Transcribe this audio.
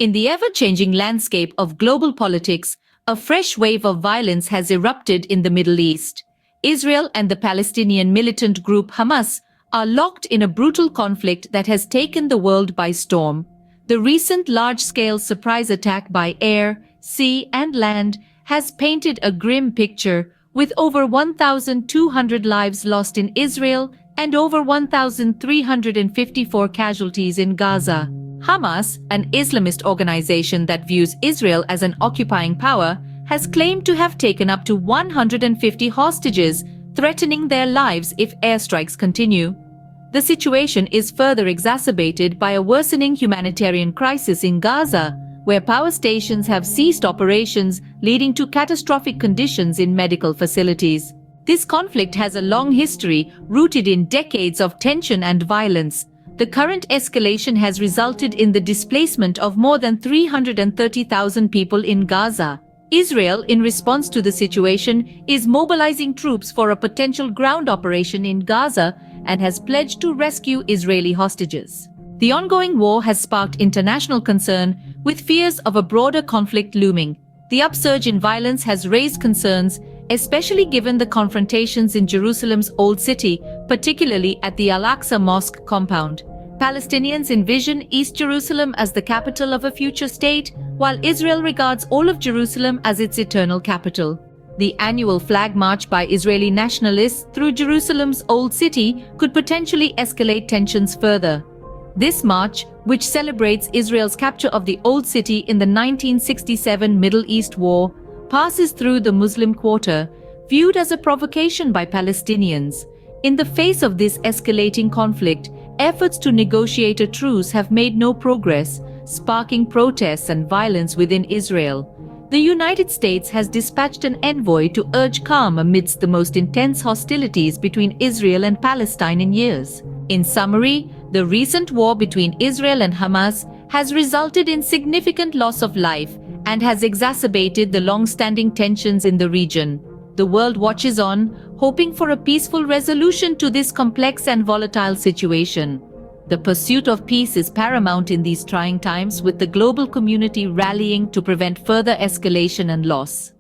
In the ever-changing landscape of global politics, a fresh wave of violence has erupted in the Middle East. Israel and the Palestinian militant group Hamas are locked in a brutal conflict that has taken the world by storm. The recent large-scale surprise attack by air, sea, and land has painted a grim picture, with over 1,200 lives lost in Israel and over 1,354 casualties in Gaza. Hamas, an Islamist organization that views Israel as an occupying power, has claimed to have taken up to 150 hostages, threatening their lives if airstrikes continue. The situation is further exacerbated by a worsening humanitarian crisis in Gaza, where power stations have ceased operations, leading to catastrophic conditions in medical facilities. This conflict has a long history, rooted in decades of tension and violence. The current escalation has resulted in the displacement of more than 330,000 people in Gaza. Israel, in response to the situation, is mobilizing troops for a potential ground operation in Gaza and has pledged to rescue Israeli hostages. The ongoing war has sparked international concern, with fears of a broader conflict looming. The upsurge in violence has raised concerns, especially given the confrontations in Jerusalem's Old City, particularly at the Al-Aqsa Mosque compound. Palestinians envision East Jerusalem as the capital of a future state, while Israel regards all of Jerusalem as its eternal capital. The annual flag march by Israeli nationalists through Jerusalem's Old City could potentially escalate tensions further. This march, which celebrates Israel's capture of the Old City in the 1967 Middle East War, passes through the Muslim Quarter, viewed as a provocation by Palestinians. In the face of this escalating conflict, efforts to negotiate a truce have made no progress, sparking protests and violence within Israel. The United States has dispatched an envoy to urge calm amidst the most intense hostilities between Israel and Palestine in years. In summary, the recent war between Israel and Hamas has resulted in significant loss of life and has exacerbated the long-standing tensions in the region. The world watches on, hoping for a peaceful resolution to this complex and volatile situation. The pursuit of peace is paramount in these trying times, with the global community rallying to prevent further escalation and loss.